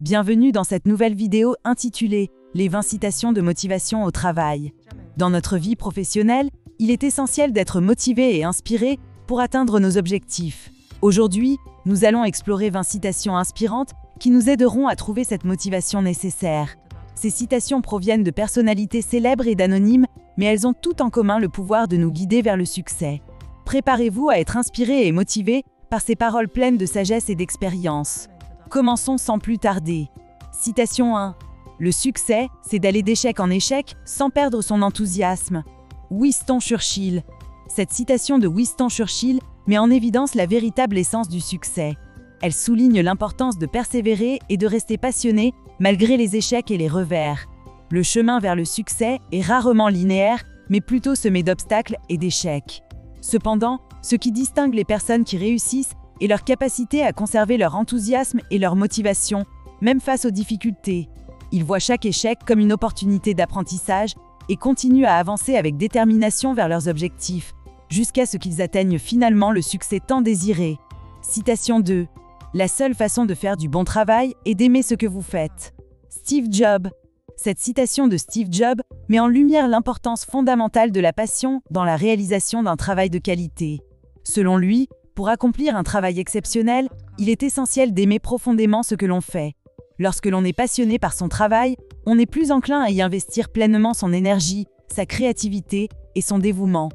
Bienvenue dans cette nouvelle vidéo intitulée « Les 20 citations de motivation au travail ». Dans notre vie professionnelle, il est essentiel d'être motivé et inspiré pour atteindre nos objectifs. Aujourd'hui, nous allons explorer 20 citations inspirantes qui nous aideront à trouver cette motivation nécessaire. Ces citations proviennent de personnalités célèbres et d'anonymes, mais elles ont toutes en commun le pouvoir de nous guider vers le succès. Préparez-vous à être inspiré et motivé par ces paroles pleines de sagesse et d'expérience. Commençons sans plus tarder. Citation 1. Le succès, c'est d'aller d'échec en échec sans perdre son enthousiasme. Winston Churchill. Cette citation de Winston Churchill met en évidence la véritable essence du succès. Elle souligne l'importance de persévérer et de rester passionné malgré les échecs et les revers. Le chemin vers le succès est rarement linéaire, mais plutôt semé d'obstacles et d'échecs. Cependant, ce qui distingue les personnes qui réussissent est leur capacité à conserver leur enthousiasme et leur motivation, même face aux difficultés. Ils voient chaque échec comme une opportunité d'apprentissage et continuent à avancer avec détermination vers leurs objectifs, jusqu'à ce qu'ils atteignent finalement le succès tant désiré. Citation 2. La seule façon de faire du bon travail est d'aimer ce que vous faites. Steve Jobs. Cette citation de Steve Jobs met en lumière l'importance fondamentale de la passion dans la réalisation d'un travail de qualité. Selon lui, pour accomplir un travail exceptionnel, il est essentiel d'aimer profondément ce que l'on fait. Lorsque l'on est passionné par son travail, on est plus enclin à y investir pleinement son énergie, sa créativité et son dévouement.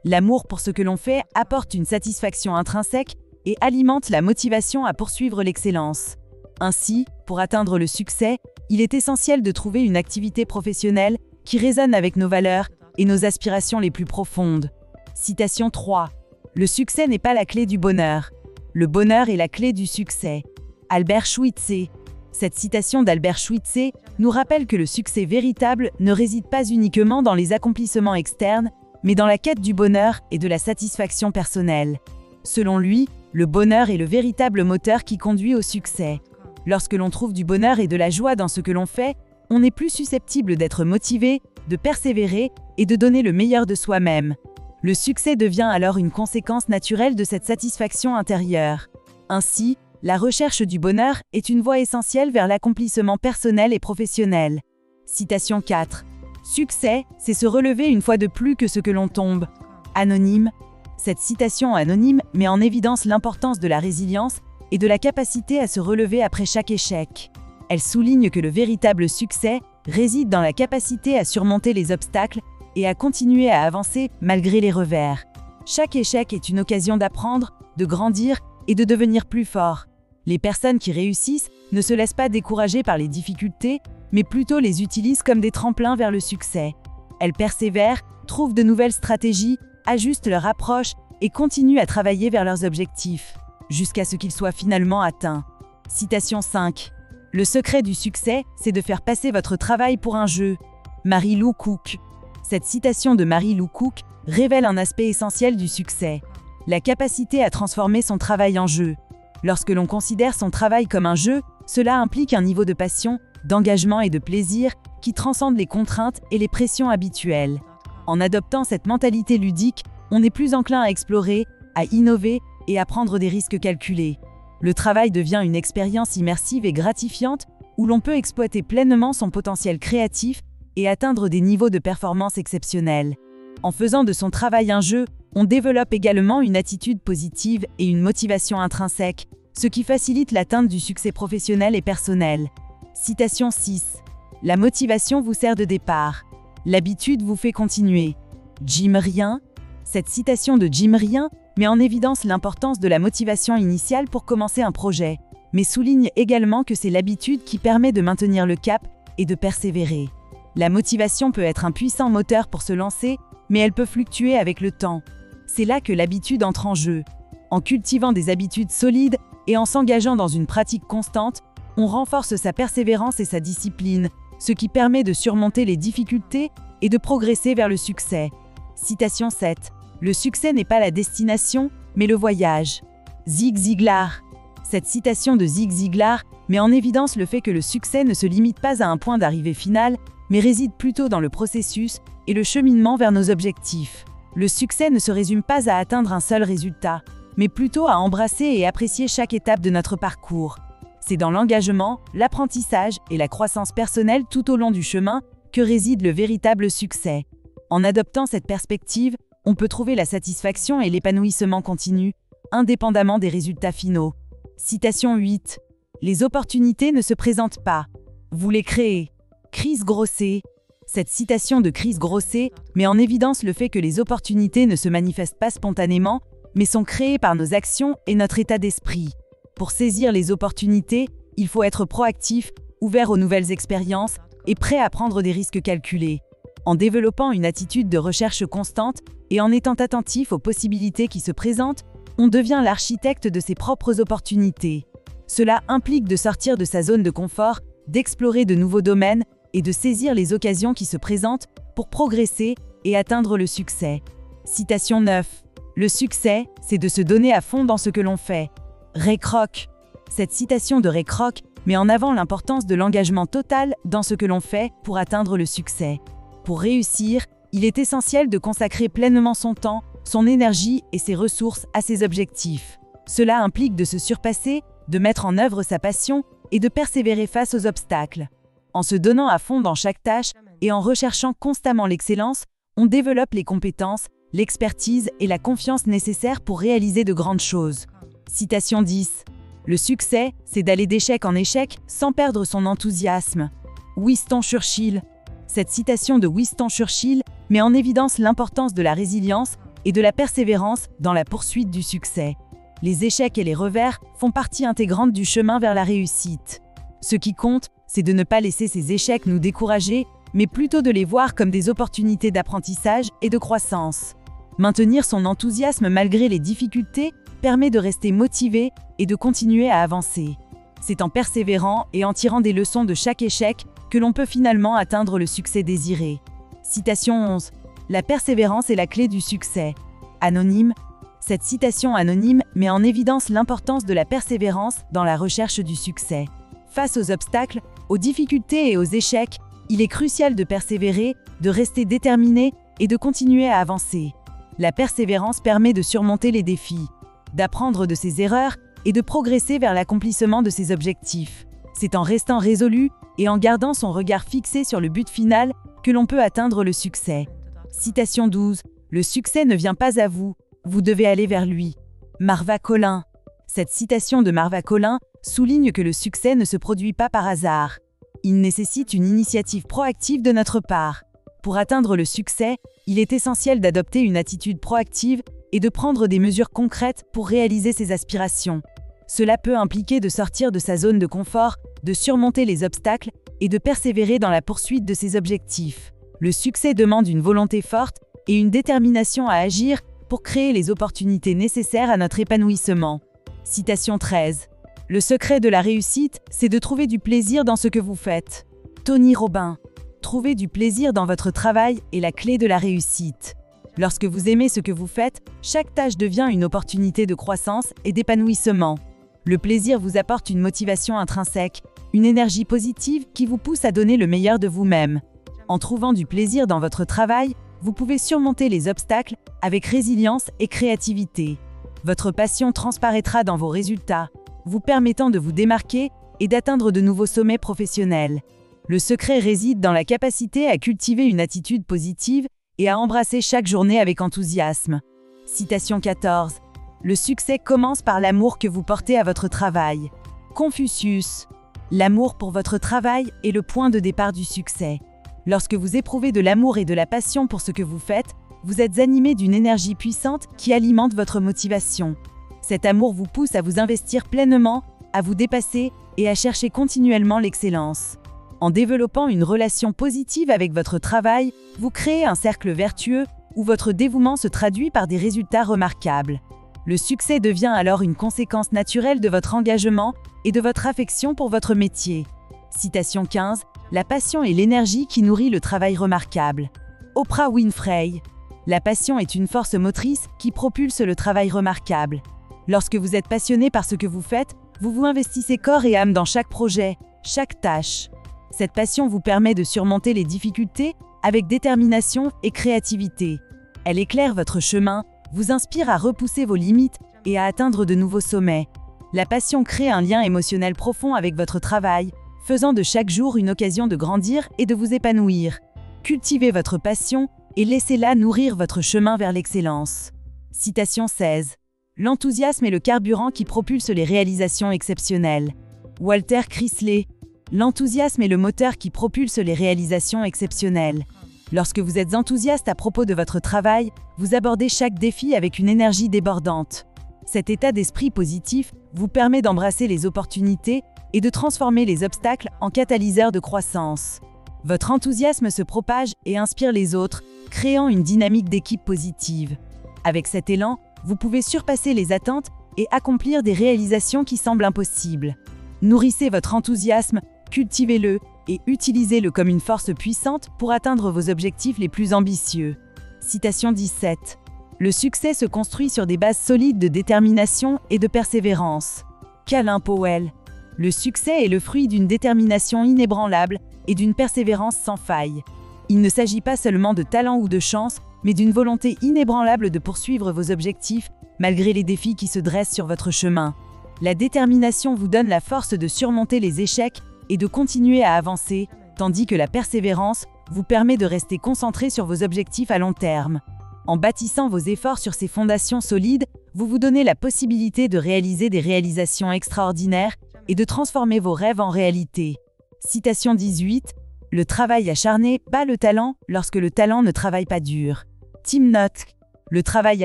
L'amour pour ce que l'on fait apporte une satisfaction intrinsèque et alimente la motivation à poursuivre l'excellence. Ainsi, pour atteindre le succès, il est essentiel de trouver une activité professionnelle qui résonne avec nos valeurs et nos aspirations les plus profondes. Citation 3. Le succès n'est pas la clé du bonheur. Le bonheur est la clé du succès. Albert Schweitzer. Cette citation d'Albert Schweitzer nous rappelle que le succès véritable ne réside pas uniquement dans les accomplissements externes, mais dans la quête du bonheur et de la satisfaction personnelle. Selon lui, le bonheur est le véritable moteur qui conduit au succès. Lorsque l'on trouve du bonheur et de la joie dans ce que l'on fait, on est plus susceptible d'être motivé, de persévérer et de donner le meilleur de soi-même. Le succès devient alors une conséquence naturelle de cette satisfaction intérieure. Ainsi, la recherche du bonheur est une voie essentielle vers l'accomplissement personnel et professionnel. Citation 4. Succès, c'est se relever une fois de plus que ce que l'on tombe. Anonyme. Cette citation anonyme met en évidence l'importance de la résilience et de la capacité à se relever après chaque échec. Elle souligne que le véritable succès réside dans la capacité à surmonter les obstacles et à continuer à avancer malgré les revers. Chaque échec est une occasion d'apprendre, de grandir et de devenir plus fort. Les personnes qui réussissent ne se laissent pas décourager par les difficultés, mais plutôt les utilisent comme des tremplins vers le succès. Elles persévèrent, trouvent de nouvelles stratégies, ajustent leur approche et continuent à travailler vers leurs objectifs, jusqu'à ce qu'ils soient finalement atteints. Citation 5. Le secret du succès, c'est de faire passer votre travail pour un jeu. Mary Lou Cook. Cette citation de Mary Lou Cook révèle un aspect essentiel du succès, la capacité à transformer son travail en jeu. Lorsque l'on considère son travail comme un jeu, cela implique un niveau de passion, d'engagement et de plaisir qui transcende les contraintes et les pressions habituelles. En adoptant cette mentalité ludique, on est plus enclin à explorer, à innover et à prendre des risques calculés. Le travail devient une expérience immersive et gratifiante où l'on peut exploiter pleinement son potentiel créatif et atteindre des niveaux de performance exceptionnels. En faisant de son travail un jeu, on développe également une attitude positive et une motivation intrinsèque, ce qui facilite l'atteinte du succès professionnel et personnel. Citation 6. La motivation vous sert de départ. L'habitude vous fait continuer. Jim Ryan. Cette citation de Jim Ryan met en évidence l'importance de la motivation initiale pour commencer un projet, mais souligne également que c'est l'habitude qui permet de maintenir le cap et de persévérer. La motivation peut être un puissant moteur pour se lancer, mais elle peut fluctuer avec le temps. C'est là que l'habitude entre en jeu. En cultivant des habitudes solides et en s'engageant dans une pratique constante, on renforce sa persévérance et sa discipline, ce qui permet de surmonter les difficultés et de progresser vers le succès. Citation 7. Le succès n'est pas la destination, mais le voyage. Zig Ziglar. Cette citation de Zig Ziglar met en évidence le fait que le succès ne se limite pas à un point d'arrivée final, mais réside plutôt dans le processus et le cheminement vers nos objectifs. Le succès ne se résume pas à atteindre un seul résultat, mais plutôt à embrasser et apprécier chaque étape de notre parcours. C'est dans l'engagement, l'apprentissage et la croissance personnelle tout au long du chemin que réside le véritable succès. En adoptant cette perspective, on peut trouver la satisfaction et l'épanouissement continu, indépendamment des résultats finaux. Citation 8. Les opportunités ne se présentent pas. Vous les créez. Chris Grosset. Cette citation de Chris Grosset met en évidence le fait que les opportunités ne se manifestent pas spontanément, mais sont créées par nos actions et notre état d'esprit. Pour saisir les opportunités, il faut être proactif, ouvert aux nouvelles expériences et prêt à prendre des risques calculés. En développant une attitude de recherche constante et en étant attentif aux possibilités qui se présentent, on devient l'architecte de ses propres opportunités. Cela implique de sortir de sa zone de confort, d'explorer de nouveaux domaines et de saisir les occasions qui se présentent pour progresser et atteindre le succès. Citation 9. Le succès, c'est de se donner à fond dans ce que l'on fait. Ray Kroc. Cette citation de Ray Kroc met en avant l'importance de l'engagement total dans ce que l'on fait pour atteindre le succès. Pour réussir, il est essentiel de consacrer pleinement son temps, son énergie et ses ressources à ses objectifs. Cela implique de se surpasser, de mettre en œuvre sa passion et de persévérer face aux obstacles. En se donnant à fond dans chaque tâche et en recherchant constamment l'excellence, on développe les compétences, l'expertise et la confiance nécessaires pour réaliser de grandes choses. Citation 10. Le succès, c'est d'aller d'échec en échec sans perdre son enthousiasme. Winston Churchill. Cette citation de Winston Churchill met en évidence l'importance de la résilience et de la persévérance dans la poursuite du succès. Les échecs et les revers font partie intégrante du chemin vers la réussite. Ce qui compte, c'est de ne pas laisser ces échecs nous décourager, mais plutôt de les voir comme des opportunités d'apprentissage et de croissance. Maintenir son enthousiasme malgré les difficultés permet de rester motivé et de continuer à avancer. C'est en persévérant et en tirant des leçons de chaque échec que l'on peut finalement atteindre le succès désiré. Citation 11. La persévérance est la clé du succès. Anonyme. Cette citation anonyme met en évidence l'importance de la persévérance dans la recherche du succès. Face aux obstacles, aux difficultés et aux échecs, il est crucial de persévérer, de rester déterminé et de continuer à avancer. La persévérance permet de surmonter les défis, d'apprendre de ses erreurs et de progresser vers l'accomplissement de ses objectifs. C'est en restant résolu et en gardant son regard fixé sur le but final que l'on peut atteindre le succès. Citation 12. Le succès ne vient pas à vous, vous devez aller vers lui. Marva Collin. Cette citation de Marva Collin souligne que le succès ne se produit pas par hasard. Il nécessite une initiative proactive de notre part. Pour atteindre le succès, il est essentiel d'adopter une attitude proactive et de prendre des mesures concrètes pour réaliser ses aspirations. Cela peut impliquer de sortir de sa zone de confort, de surmonter les obstacles et de persévérer dans la poursuite de ses objectifs. Le succès demande une volonté forte et une détermination à agir pour créer les opportunités nécessaires à notre épanouissement. Citation 13. Le secret de la réussite, c'est de trouver du plaisir dans ce que vous faites. Tony Robbins. Trouver du plaisir dans votre travail est la clé de la réussite. Lorsque vous aimez ce que vous faites, chaque tâche devient une opportunité de croissance et d'épanouissement. Le plaisir vous apporte une motivation intrinsèque, une énergie positive qui vous pousse à donner le meilleur de vous-même. En trouvant du plaisir dans votre travail, vous pouvez surmonter les obstacles avec résilience et créativité. Votre passion transparaîtra dans vos résultats, vous permettant de vous démarquer et d'atteindre de nouveaux sommets professionnels. Le secret réside dans la capacité à cultiver une attitude positive et à embrasser chaque journée avec enthousiasme. Citation 14. Le succès commence par l'amour que vous portez à votre travail. Confucius. L'amour pour votre travail est le point de départ du succès. Lorsque vous éprouvez de l'amour et de la passion pour ce que vous faites, vous êtes animé d'une énergie puissante qui alimente votre motivation. Cet amour vous pousse à vous investir pleinement, à vous dépasser et à chercher continuellement l'excellence. En développant une relation positive avec votre travail, vous créez un cercle vertueux où votre dévouement se traduit par des résultats remarquables. Le succès devient alors une conséquence naturelle de votre engagement et de votre affection pour votre métier. Citation 15. La passion est l'énergie qui nourrit le travail remarquable. Oprah Winfrey. La passion est une force motrice qui propulse le travail remarquable. Lorsque vous êtes passionné par ce que vous faites, vous vous investissez corps et âme dans chaque projet, chaque tâche. Cette passion vous permet de surmonter les difficultés avec détermination et créativité. Elle éclaire votre chemin, vous inspire à repousser vos limites et à atteindre de nouveaux sommets. La passion crée un lien émotionnel profond avec votre travail, faisant de chaque jour une occasion de grandir et de vous épanouir. Cultivez votre passion et laissez-la nourrir votre chemin vers l'excellence. Citation 16. L'enthousiasme est le carburant qui propulse les réalisations exceptionnelles. Walter Chrysler. L'enthousiasme est le moteur qui propulse les réalisations exceptionnelles. Lorsque vous êtes enthousiaste à propos de votre travail, vous abordez chaque défi avec une énergie débordante. Cet état d'esprit positif vous permet d'embrasser les opportunités et de transformer les obstacles en catalyseurs de croissance. Votre enthousiasme se propage et inspire les autres, créant une dynamique d'équipe positive. Avec cet élan, vous pouvez surpasser les attentes et accomplir des réalisations qui semblent impossibles. Nourrissez votre enthousiasme, cultivez-le et utilisez-le comme une force puissante pour atteindre vos objectifs les plus ambitieux. Citation 17. Le succès se construit sur des bases solides de détermination et de persévérance. Colin Powell. Le succès est le fruit d'une détermination inébranlable et d'une persévérance sans faille. Il ne s'agit pas seulement de talent ou de chance, mais d'une volonté inébranlable de poursuivre vos objectifs malgré les défis qui se dressent sur votre chemin. La détermination vous donne la force de surmonter les échecs et de continuer à avancer, tandis que la persévérance vous permet de rester concentré sur vos objectifs à long terme. En bâtissant vos efforts sur ces fondations solides, vous vous donnez la possibilité de réaliser des réalisations extraordinaires et de transformer vos rêves en réalité. Citation 18. Le travail acharné bat le talent lorsque le talent ne travaille pas dur. Tim Nock. Le travail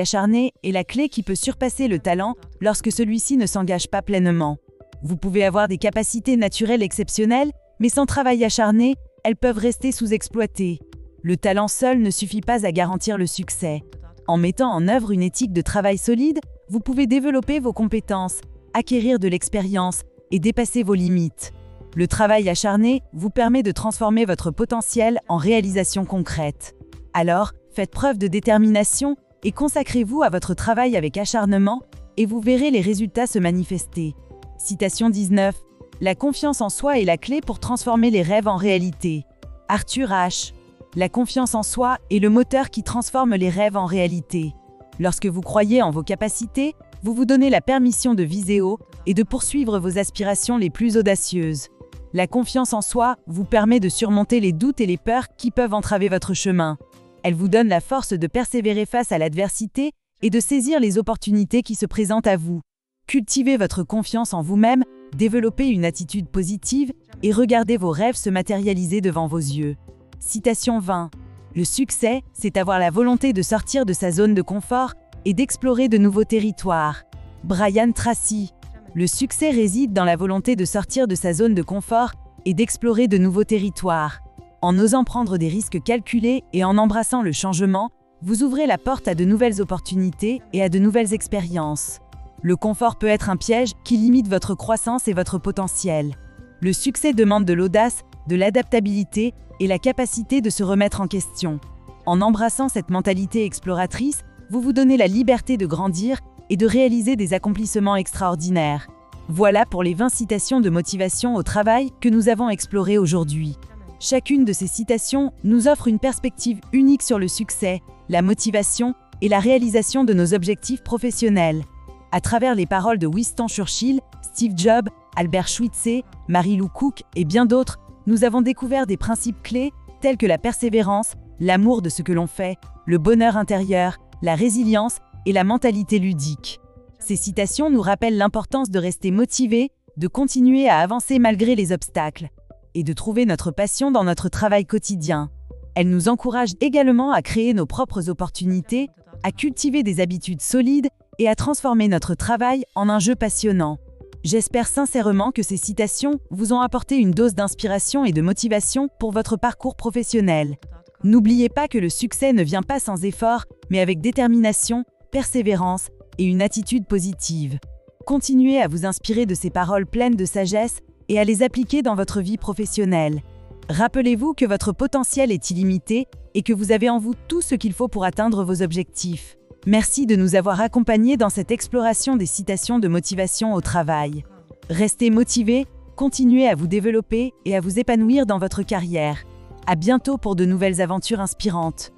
acharné est la clé qui peut surpasser le talent lorsque celui-ci ne s'engage pas pleinement. Vous pouvez avoir des capacités naturelles exceptionnelles, mais sans travail acharné, elles peuvent rester sous-exploitées. Le talent seul ne suffit pas à garantir le succès. En mettant en œuvre une éthique de travail solide, vous pouvez développer vos compétences, acquérir de l'expérience et dépasser vos limites. Le travail acharné vous permet de transformer votre potentiel en réalisation concrète. Alors, faites preuve de détermination et consacrez-vous à votre travail avec acharnement et vous verrez les résultats se manifester. Citation 19. La confiance en soi est la clé pour transformer les rêves en réalité. Arthur H. La confiance en soi est le moteur qui transforme les rêves en réalité. Lorsque vous croyez en vos capacités, vous vous donnez la permission de viser haut et de poursuivre vos aspirations les plus audacieuses. La confiance en soi vous permet de surmonter les doutes et les peurs qui peuvent entraver votre chemin. Elle vous donne la force de persévérer face à l'adversité et de saisir les opportunités qui se présentent à vous. Cultivez votre confiance en vous-même, développez une attitude positive et regardez vos rêves se matérialiser devant vos yeux. Citation 20. Le succès, c'est avoir la volonté de sortir de sa zone de confort et d'explorer de nouveaux territoires. Brian Tracy. Le succès réside dans la volonté de sortir de sa zone de confort et d'explorer de nouveaux territoires. En osant prendre des risques calculés et en embrassant le changement, vous ouvrez la porte à de nouvelles opportunités et à de nouvelles expériences. Le confort peut être un piège qui limite votre croissance et votre potentiel. Le succès demande de l'audace, de l'adaptabilité et la capacité de se remettre en question. En embrassant cette mentalité exploratrice, vous vous donnez la liberté de grandir et de réaliser des accomplissements extraordinaires. Voilà pour les 20 citations de motivation au travail que nous avons explorées aujourd'hui. Chacune de ces citations nous offre une perspective unique sur le succès, la motivation et la réalisation de nos objectifs professionnels. À travers les paroles de Winston Churchill, Steve Jobs, Albert Schweitzer, Mary-Lou Cook et bien d'autres, nous avons découvert des principes clés tels que la persévérance, l'amour de ce que l'on fait, le bonheur intérieur, la résilience et la mentalité ludique. Ces citations nous rappellent l'importance de rester motivé, de continuer à avancer malgré les obstacles et de trouver notre passion dans notre travail quotidien. Elles nous encouragent également à créer nos propres opportunités, à cultiver des habitudes solides et à transformer notre travail en un jeu passionnant. J'espère sincèrement que ces citations vous ont apporté une dose d'inspiration et de motivation pour votre parcours professionnel. N'oubliez pas que le succès ne vient pas sans effort, mais avec détermination, persévérance et une attitude positive. Continuez à vous inspirer de ces paroles pleines de sagesse et à les appliquer dans votre vie professionnelle. Rappelez-vous que votre potentiel est illimité et que vous avez en vous tout ce qu'il faut pour atteindre vos objectifs. Merci de nous avoir accompagnés dans cette exploration des citations de motivation au travail. Restez motivés, continuez à vous développer et à vous épanouir dans votre carrière. À bientôt pour de nouvelles aventures inspirantes.